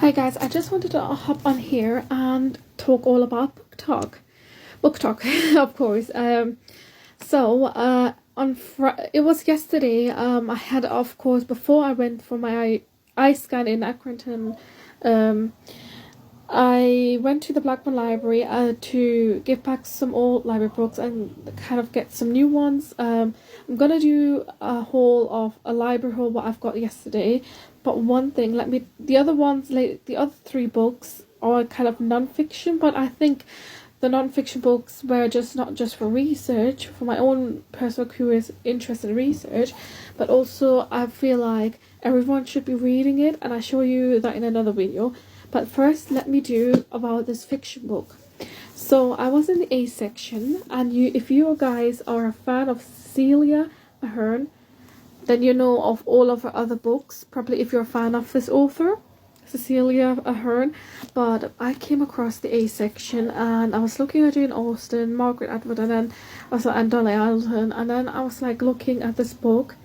Hi guys, I just wanted to hop on here and talk all about book talk, of course. It was yesterday. I had, of course, before I went for my eye scan in Accrington. Um, I went to the Blackburn Library to give back some old library books and kind of get some new ones. I'm gonna do a haul of a library haul what I've got yesterday. But one thing, the other three books are kind of non-fiction, but I think the non-fiction books were just not just for research, for my own personal curious interest in research, but also I feel like everyone should be reading it, and I'll show you that in another video. But first, let me do about this fiction book. So I was in the A section, and if you guys are a fan of Celia Ahern, then you know of all of her other books, probably if you're a fan of this author, Celia Ahern. But I came across the A section, and I was looking at Jane Austen, Margaret Atwood, and then and Dolly Alden, and then I was like looking at this book,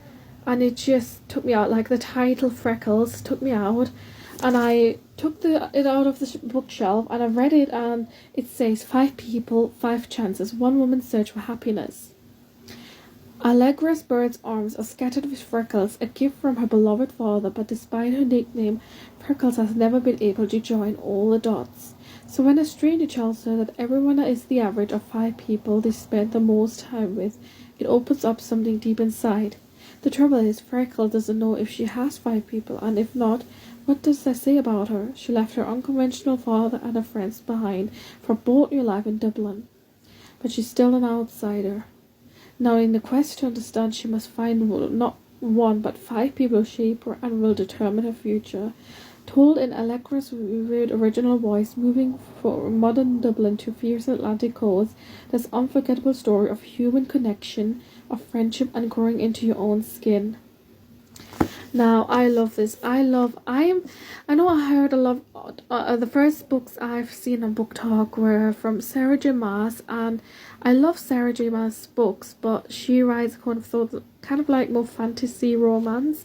and it just took me out. Like the title Freckles took me out, and I took it out of the bookshelf and I read it, and it says 5 people, 5 chances, 1 woman's search for happiness. Allegra's bird's arms are scattered with Freckles, a gift from her beloved father, but despite her nickname, Freckles has never been able to join all the dots. So when a stranger tells her that everyone is the average of 5 people they spend the most time with, it opens up something deep inside. The trouble is, Freckles doesn't know if she has 5 people, and if not, what does that say about her? She left her unconventional father and her friends behind for a bold new life in Dublin. But she's still an outsider. Now, in the quest to understand, she must find not 1 but 5 people who shape her and will determine her future. Told in Allegra's weird original voice, moving from modern Dublin to fierce Atlantic coast, this unforgettable story of human connection, of friendship, and growing into your own skin. Now, I love this. I know I heard a lot. The first books I've seen on Book Talk were from Sarah J. Maas, and I love Sarah J. Maas books, but she writes kind of like more fantasy romance.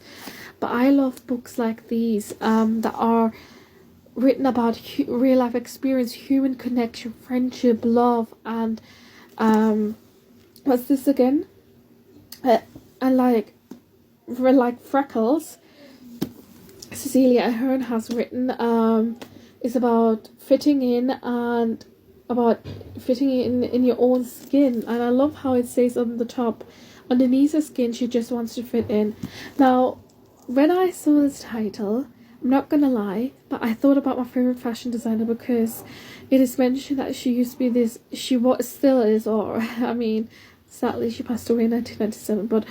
But I love books like these that are written about real life experience, human connection, friendship, love, and what's this again? And like Freckles, Celia Ahern has written, is about fitting in and about fitting in your own skin. And I love how it says on the top, underneath her skin, she just wants to fit in. Now, when I saw this title, I'm not gonna lie, but I thought about my favorite fashion designer, because it is mentioned that she used to be this, still is, or I mean, sadly she passed away in 1997, but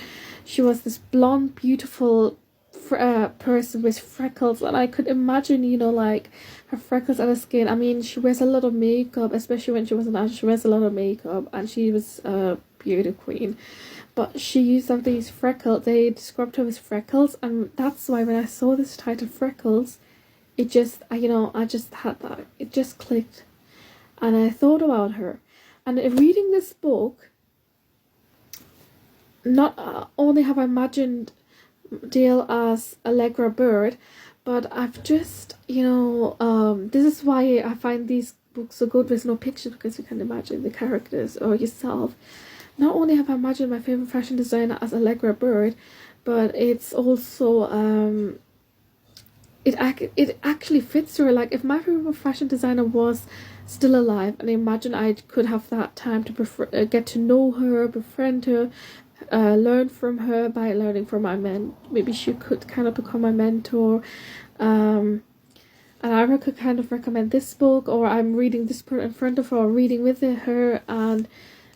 she was this blonde, beautiful person with freckles, and I could imagine, like her freckles on her skin. I mean, she wears a lot of makeup, especially when she was an actress. She wears a lot of makeup, and she was a beauty queen. But she used up these freckles. They described her as freckles, and that's why when I saw this title Freckles, it just, I just had that. It just clicked, and I thought about her. And reading this book, not only have I imagined Dale as Allegra Bird, but I've just, this is why I find these books so good with no pictures, because you can imagine the characters or yourself. Not only have I imagined my favorite fashion designer as Allegra Bird, but it's also it actually fits her. Like, if my favorite fashion designer was still alive, and I imagine I could have that time to get to know her, befriend her, learn from her by learning from my maybe she could kind of become my mentor, and I could kind of recommend this book, or I'm reading this book in front of her, or reading with her, and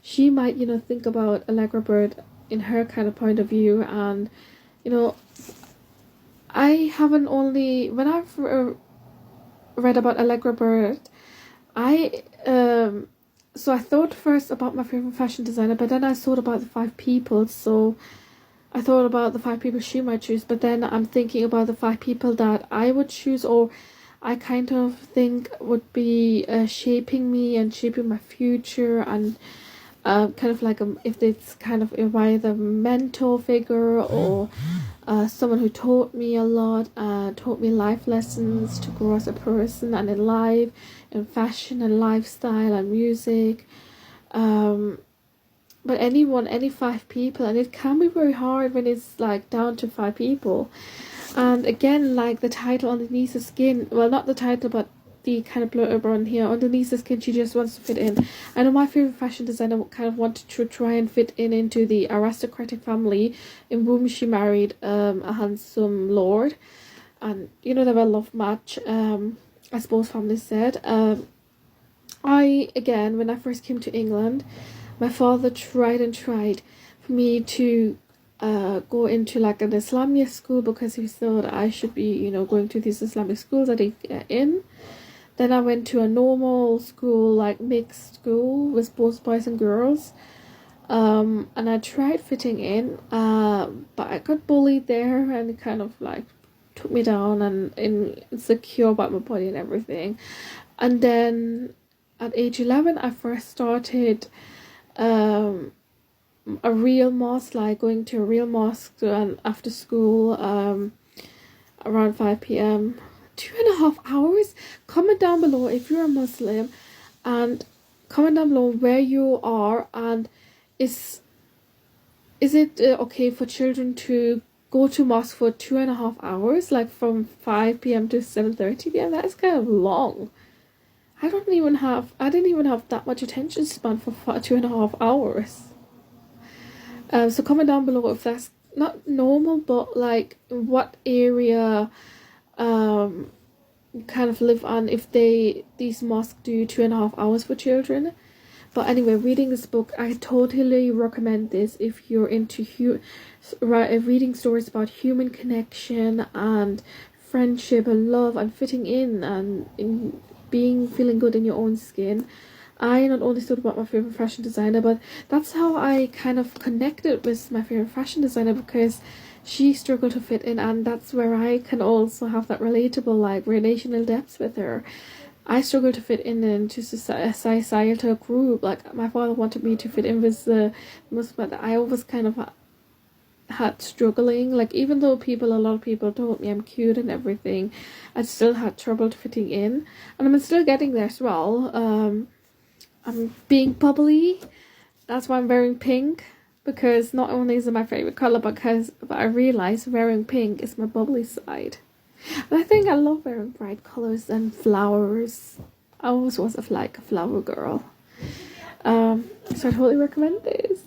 she might think about Allegra Bird in her kind of point of view. And I haven't only, when I've read about Allegra Bird, so I thought first about my favorite fashion designer, but then I thought about the 5 people. So I thought about the 5 people she might choose, but then I'm thinking about the 5 people that I would choose, or I kind of think would be shaping me and shaping my future, and kind of like if it's kind of either mentor figure or someone who taught me a lot, taught me life lessons to grow as a person and in life, in fashion and lifestyle and music. But any 5 people, and it can be very hard when it's like down to 5 people. And again, like the title underneath the skin, well, not the title, but the kind of blurb on here underneath the skin, she just wants to fit in. I know my favorite fashion designer kind of wanted to try and fit in into the aristocratic family in whom she married a handsome lord, and you know, they were a love match, as both families said. Again, when I first came to England, my father tried and tried for me to go into like an Islamic school, because he thought I should be, you know, going to these Islamic schools that he in. Then I went to a normal school, like mixed school with both boys and girls. And I tried fitting in, but I got bullied there, and it kind of like took me down and insecure about my body and everything. And then at age 11, I first started a real mosque, like going to a real mosque and after school, around 5 p.m. 2.5 hours. Comment down below if you're a Muslim, and comment down below where you are, and is it okay for children to go to mosque for 2.5 hours, like from 5 p.m. to 7:30 p.m. That is kind of long. I didn't even have that much attention span for 2.5 hours. So comment down below if that's not normal, but like what area kind of live on, if these mosques do 2.5 hours for children. But anyway, reading this book, I totally recommend this if you're into reading stories about human connection and friendship and love and fitting in and feeling good in your own skin. I not only thought about my favorite fashion designer, but that's how I kind of connected with my favorite fashion designer, because she struggled to fit in, and that's where I can also have that relatable, like, relational depth with her. I struggled to fit in into a societal group. Like, my father wanted me to fit in with the Muslim, but I always kind of had struggling. Like, even though a lot of people told me I'm cute and everything, I still had trouble fitting in, and I'm still getting there as well. I'm being bubbly. That's why I'm wearing pink, because not only is it my favorite color, but I realize wearing pink is my bubbly side. And I think I love wearing bright colors and flowers. I always was a flower girl. So I totally recommend this.